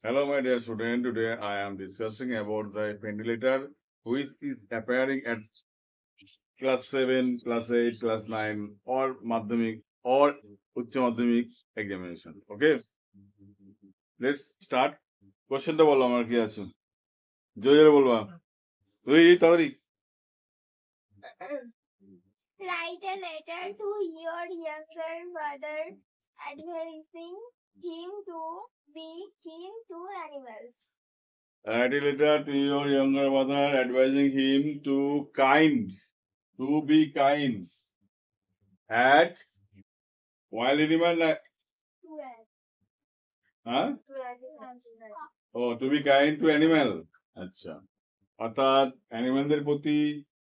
Hello, my dear student. Today I am discussing about the ventilator which is appearing at class 7, class 8, class 9 or Madhyamik or Uচ্চ Madhyamik examination. Okay, let's start. কোশ্চেনটা বলো আমার কি আছে জোরে জোরে বলবা তুই তাড়াতাড়ি Write a letter to your younger brother advising him to be keen to animals. Write a letter to your younger brother advising him to be kind at wild animal হ্যাঁ ও to be kind to animal আচ্ছা অর্থাৎ অ্যানিম্যালদের প্রতি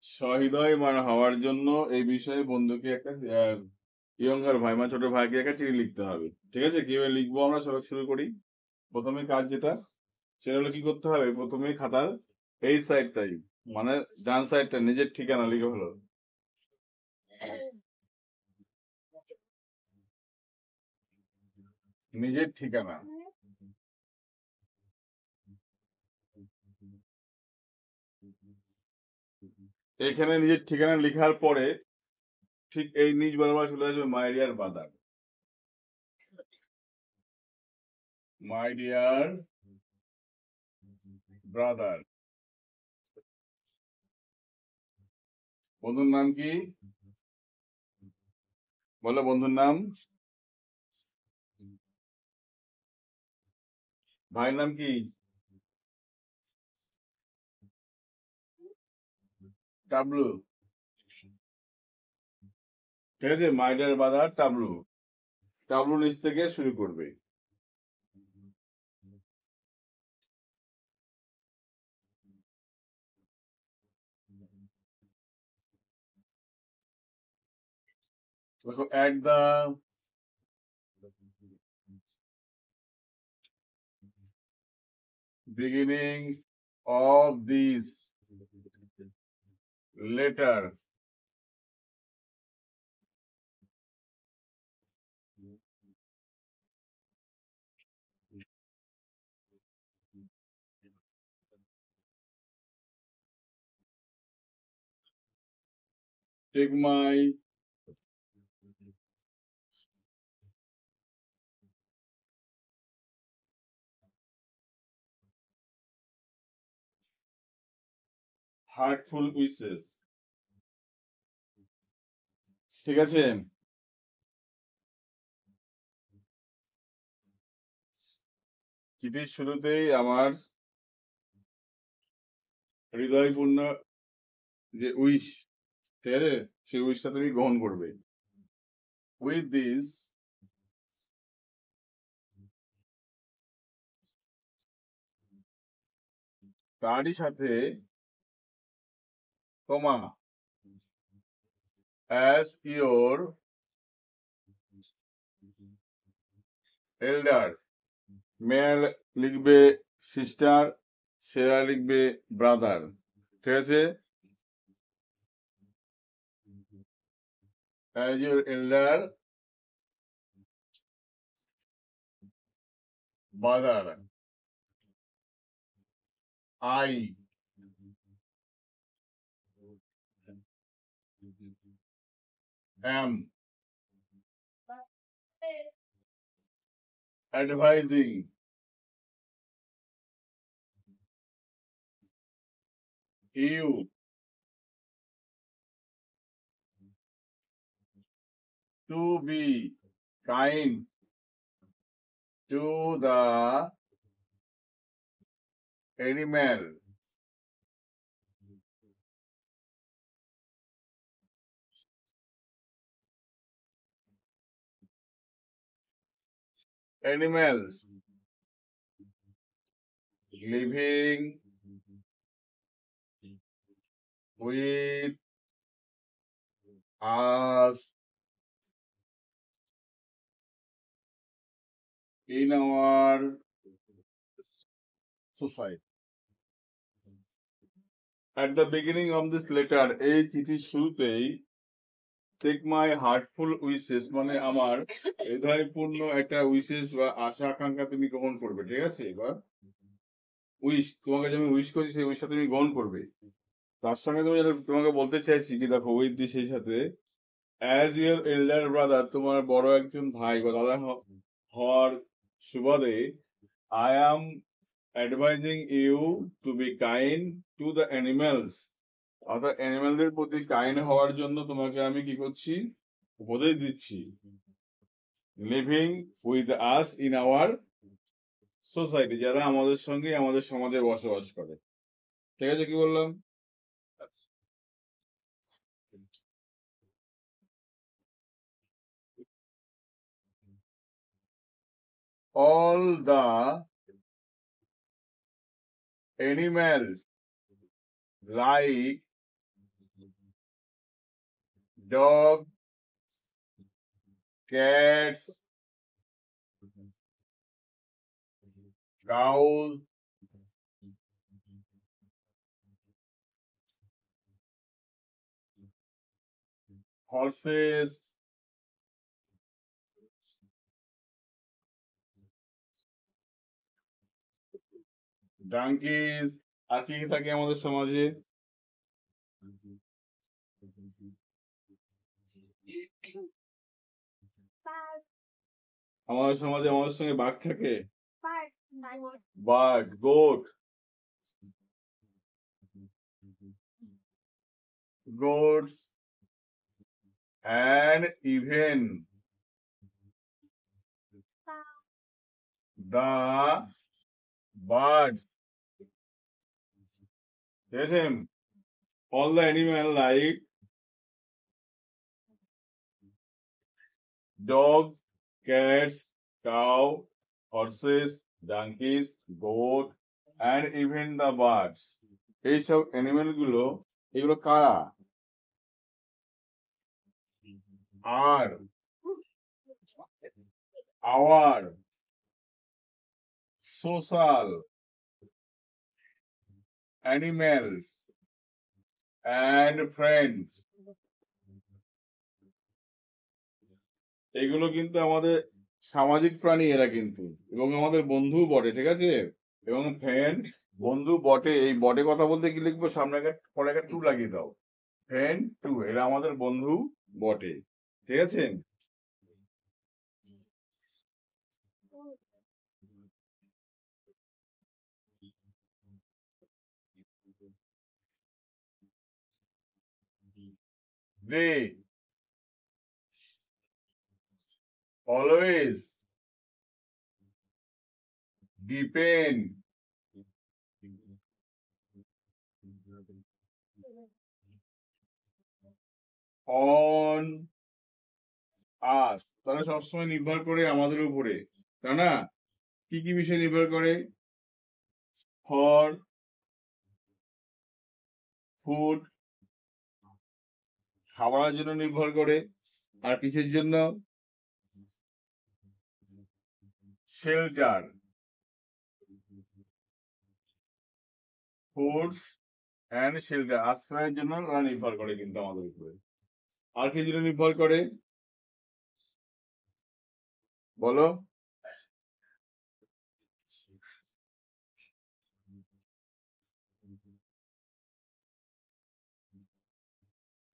সহৃদয় হওয়ার জন্য এই বিষয়ে বন্ধুকে একটা ইয়ঙ্গার ভাই মানে ছোট ভাইকে একটা চিঠি লিখতে হবে। ঠিক আছে, কিভাবে লিখবো আমরা শুরু করি। প্রথমে কাজ যেটা সেটা হলো কি করতে হবে, প্রথমে খাতার এই সাইডটাই মানে ডান সাইডটা নিজের ঠিকানা লিখে হলো। নিজের ঠিকানা এখানে নিজের ঠিকানা লেখার পরে ঠিক এই নিচ বরাবর চলে আসবে my dear brother. My dear brother বন্ধুর নাম কি বলো, বন্ধুর নাম, ভাইয়ের নাম কি, টাবলু। ঠিক আছে, মাই ডিয়ার ব্রাদার টাবলু। টাবলু নিচ থেকে শুরু করবে। দেখো at the beginning of this letter take my heartful wishes। ঠিক আছে, চিঠির শুরুতেই আমার হৃদয়পূর্ণ যে উইশ, ঠিক আছে, সেই উইশটা তুমি গ্রহণ করবে। উইথ দিস তারই সাথে কমা as your elder, মেয়ে লিখবে সিস্টার, সেরা লিখবে ব্রাদার। ঠিক আছে, as your elder brother I am advising you to be kind to the animal animals living with us in our society. At the beginning of this letter, এই চিঠির শুরুতেই take my heartful wishes মানে আমার হৃদয়পূর্ণ একটা wishes বা আশা আকাঙ্ক্ষা তুমি গ্রহণ করবে, ঠিক আছে? এবার উইশ, তোমাকে যে আমি উইশ করছি সেই উইশটা তুমি গ্রহণ করবে। তার সঙ্গে তুমি তোমাকে বলতে চাইছি কি, দেখো উইথ দি, সেই সাথে অ্যাজ ইউর এল্ডার ব্রাদার, তোমার বড় একজন ভাই বা দাদা হওয়ার সুবাদে I am advising you to be kind to the animals, অর্থাৎ অ্যানিমালদের প্রতি কাইন্ড হওয়ার জন্য তোমাকে আমি কি করছি, উপদেশ দিচ্ছি। Living with us in our society, যারা আমাদের সঙ্গে আমাদের সমাজে বসবাস করে, ঠিক আছে? কি বললাম? all the animals like dog, cats, cows, horses, donkeys, আর কি কি থাকে আমাদের সমাজে? আমাদের সমাজে আমাদের সঙ্গে বাঘ থাকে, bird, goat, goats, and even the birds. Get him. All the animal like dog, cats, cow, horses, donkeys, goat, and even the birds. এইসব অ্যানিমেল গুলো, এগুলো কারা? আর our social animals and friends. এগুলো কিন্তু আমাদের সামাজিক প্রাণী এরা কিন্তু, এবং আমাদের বন্ধু বটে, ঠিক আছে? এবং ফ্রেন্ড, বন্ধু বটে, এই বটে কথা বলতে কি লিখবো, সামনে পরে একটা টু লাগিয়ে দাও, ফ্রেন্ড টু, এরা আমাদের বন্ধু বটে, ঠিক আছে? They always depend on us, তারা সবসময় নির্ভর করে আমাদের উপরে, তাই না? কি কি বিষয় নির্ভর করে? ফর ফুড, খাবারের জন্য নির্ভর করে। আর কিসের জন্য? শেল্টার, ফুডস এন্ড শেল্টার, আশ্রয়ের জন্য তারা নির্ভর করে কিন্তু আমাদের উপরে। আর কি জন্য নির্ভর করে বলো?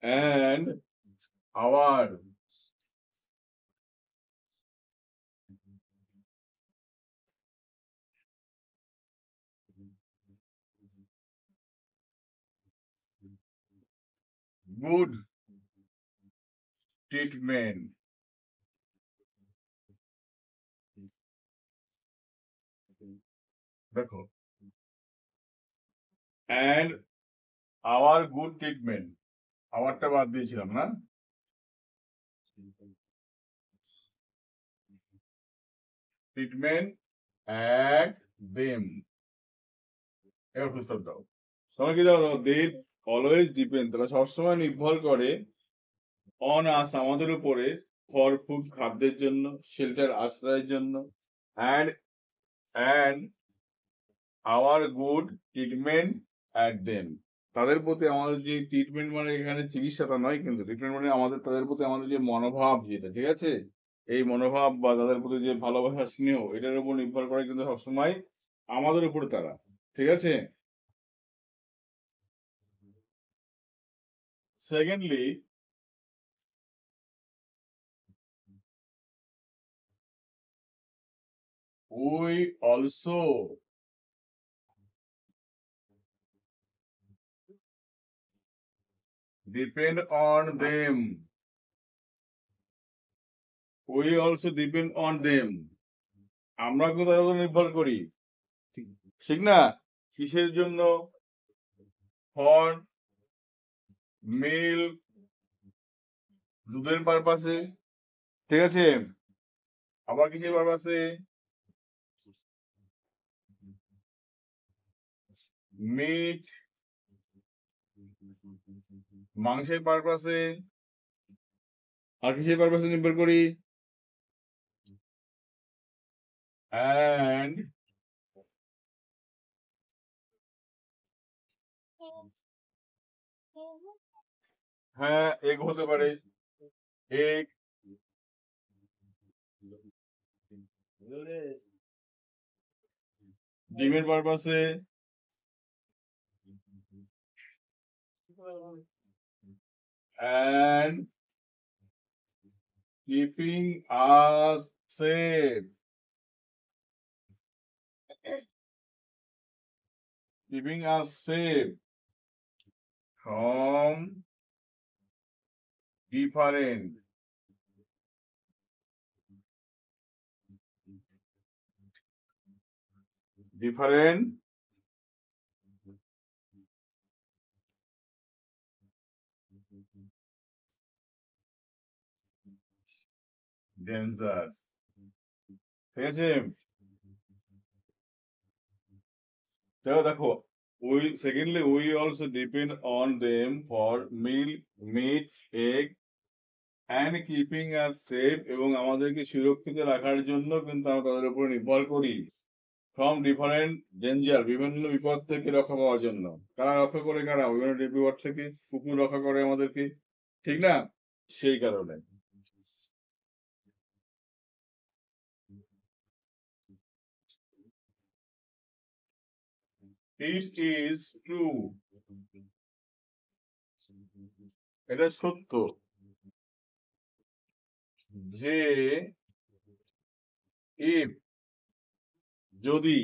and our good treatment. দেখো, and our good treatment, আমারটা বাদ দিয়েছিলাম না? ট্রিটমেন্ট at them, এবার ফুলস্টপ দাও। সময় কি দাও? they always depend, তারা সবসময় নির্ভর করে on us, আমাদের উপরে, ফর ফুড, খাদ্যের জন্য, শেল্টার, আশ্রয়ের জন্য, and our good treatment at them, তাদের প্রতি আমাদের যে ট্রিটমেন্ট মানে এখানে চিকিৎসা তা নয়, কিন্তু ট্রিটমেন্ট মানে আমাদের তাদের প্রতি আমাদের যে মনোভাব যেটা, ঠিক আছে, এই মনোভাব বা তাদের প্রতি যে ভালোবাসা স্নেহ এটার উপর নির্ভর করে কিন্তু সবসময় আমাদের উপরে তারা, ঠিক আছে। Secondly, we also depend on them. We also depend on them. আমরা কিন্তু তাদের উপর নির্ভর করি, ঠিক না? কিসের জন্য? ফর মিল্ক, দুধের পারপাসে, ঠিক আছে। আবার কিসের পারপাসে? মিট, মাংসের পারপাসে। আর কিসের পারপাসে নির্ভর করি? অ্যান্ড হ্যাঁ, এগ হতে পারে, এগ, ডিমের পারপাসে, and keeping us safe. Keeping us safe from different dangers, ঠিক আছে। দেখো, secondly we also depend on them for milk, meat, egg and keeping us safe, এবং আমাদেরকে সুরক্ষিত রাখার জন্য কিন্তু আমরা তাদের উপর নির্ভর করি। ফ্রম ডিফারেন্ট ডেঞ্জার, বিভিন্ন বিপদ থেকে রক্ষা পাওয়ার জন্য। কারা রক্ষা করে? কারা? বিভিন্ন বিপদ থেকে কুকুর রক্ষা করে আমাদেরকে, ঠিক না? সেই কারণে ইট ইজ ট্রু, এটা সত্য যে ইফ, যদি,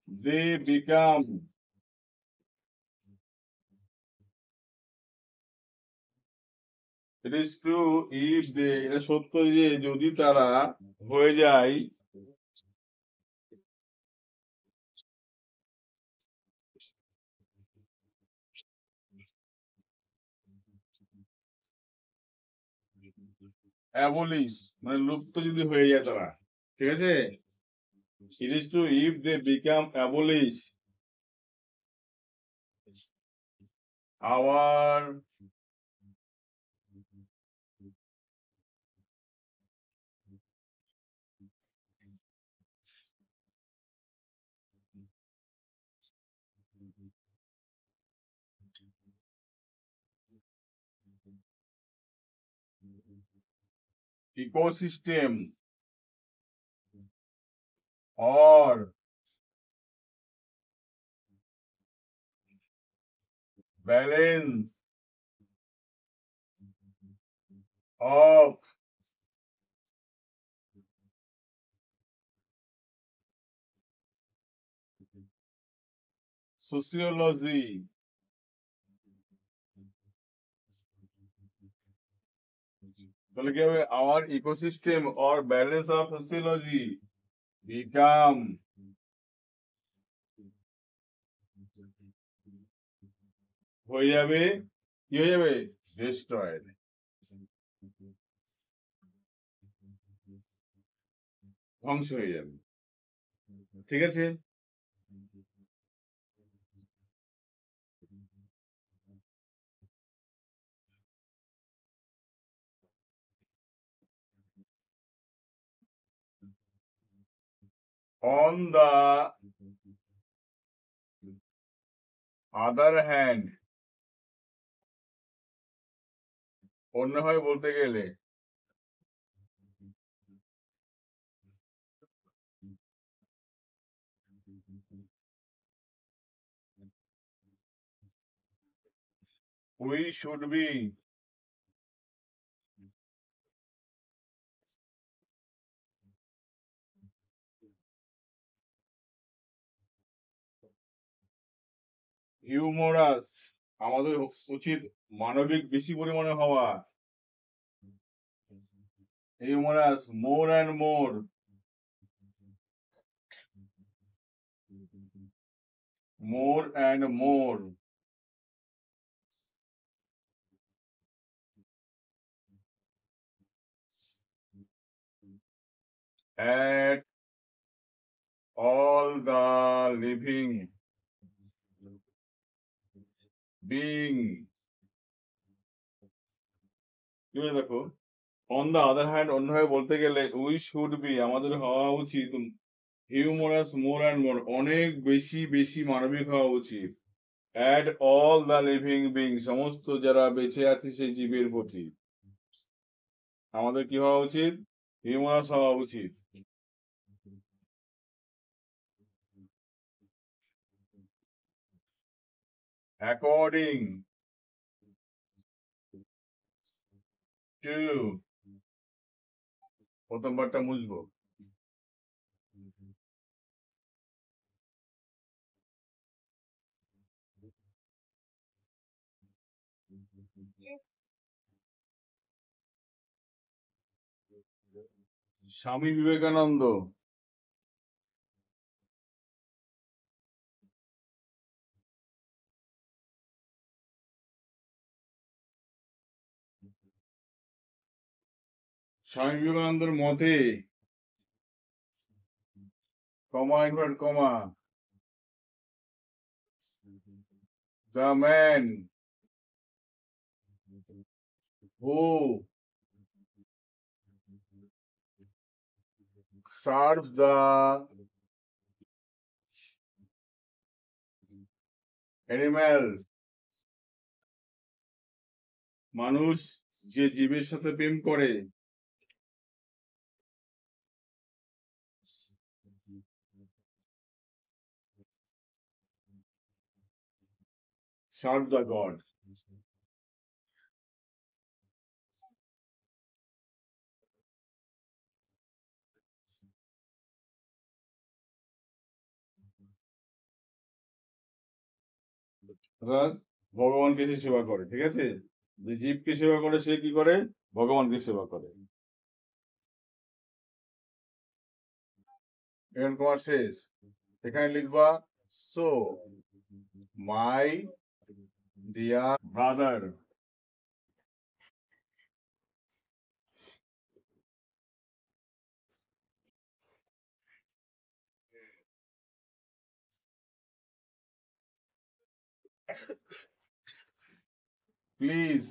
they become, it is true if they, এটা সত্য যে যদি তারা হয়ে যায় অ্যাবলিশ, মানে লুপ্ত যদি হয়ে যায় তারা, ঠিক আছে। It is true if they become abolish our ecosystem or balance of sociology, তাহলে কি হবে? our ecosystem or balance of sociology become হয়ে যাবে, কি হয়ে যাবে? destroyed, ধ্বংস হয়ে যাবে, ঠিক আছে। on the other hand, অন্যভাবে বলতে গেলে we should be humorous, আমাদের উচিত মানবিক বেশি পরিমাণে হওয়া। humorous more and more, more and more, at all the living being, দেখো on the other hand অন্যভাবে বলতে গেলে we should be, আমাদের হওয়া উচিত humorous more and more, অনেক বেশি বেশি মানবিক হওয়া উচিত at all the living being, সমস্ত যারা বেঁচে আছে সেই জীবের প্রতি আমাদের কি হওয়া উচিত? হিউমারাস হওয়া উচিত। অ্যাকর্ডিং টু, প্রথমবারটা মুছবো। স্বামী বিবেকানন্দ স্বামী বিবেকানন্দের মতে comma invert comma the man who serves the animal, মানুষ যে জীবের সাথে প্রেম করে serve the God, অর্থাৎ ভগবানকে সে সেবা করে। ঠিক আছে, যে জীবকে সেবা করে সে কি করে? ভগবানকে সেবা করে। এখানে তোমার শেষ, এখানে লিখবা so my dear brother, please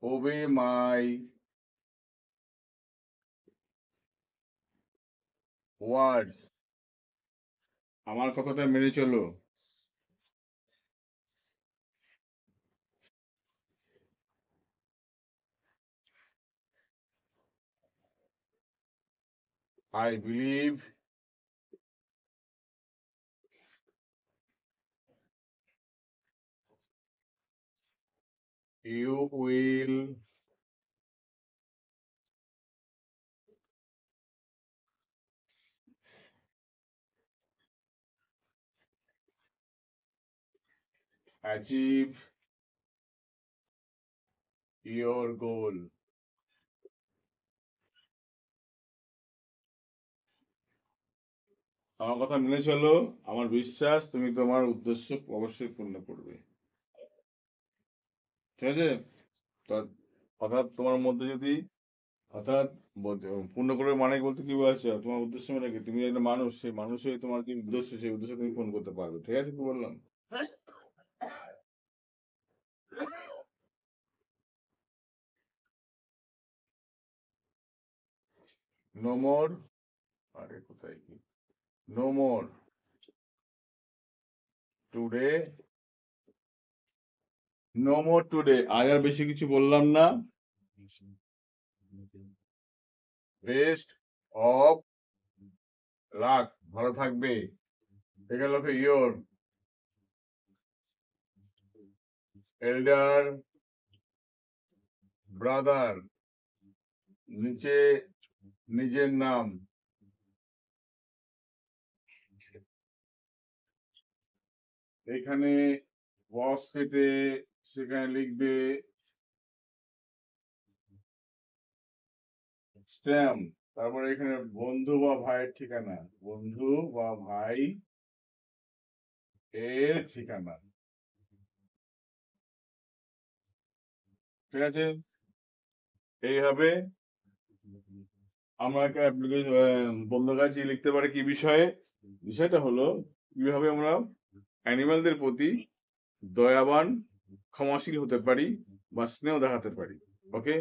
obey my words, আমার কথাটা মেনে চলো। I believe you will achieve your goal. আমার কথা মেনে চলো, আমার বিশ্বাস তুমি তোমার উদ্দেশ্য অবশ্যই পূর্ণ করবে। ঠিক আছে, অর্থাৎ তোমার মধ্যে যদি অর্থাৎ পূর্ণ করবে মানে বলতে কি বলছো, তোমার উদ্দেশ্য মানে কি? তুমি একটা মানুষ, সেই মানুষের তোমার কি উদ্দেশ্য, সেই উদ্দেশ্য তুমি পূরণ করতে পারবে। ঠিক আছে, কি বললাম? নো মোর, আরে কোথায় কি, no more today, no more today, আজ আর বেশি কিছু বললাম না, বেস্ট অফ লাক, ভালো থাকবে, এগুলো ইয়োর এল্ডার ব্রাদার, নিচে নিজের নাম, এখানে বস কেটে সেখানে লিখবে স্ট্যাম্প, তারপরে এখানে বন্ধু বা ভাইয়ের ঠিকানা, বন্ধু বা ভাই এর ঠিকানা, ঠিক আছে। এইভাবে আমরা একটা বন্ধুর কাছে লিখতে পারি কি বিষয়ে, বিষয়টা হলো কিভাবে আমরা অ্যানিমালদের প্রতি দয়াবান, ক্ষমাশীল হতে পারি বা স্নেহ দেখাতে পারি। ওকে।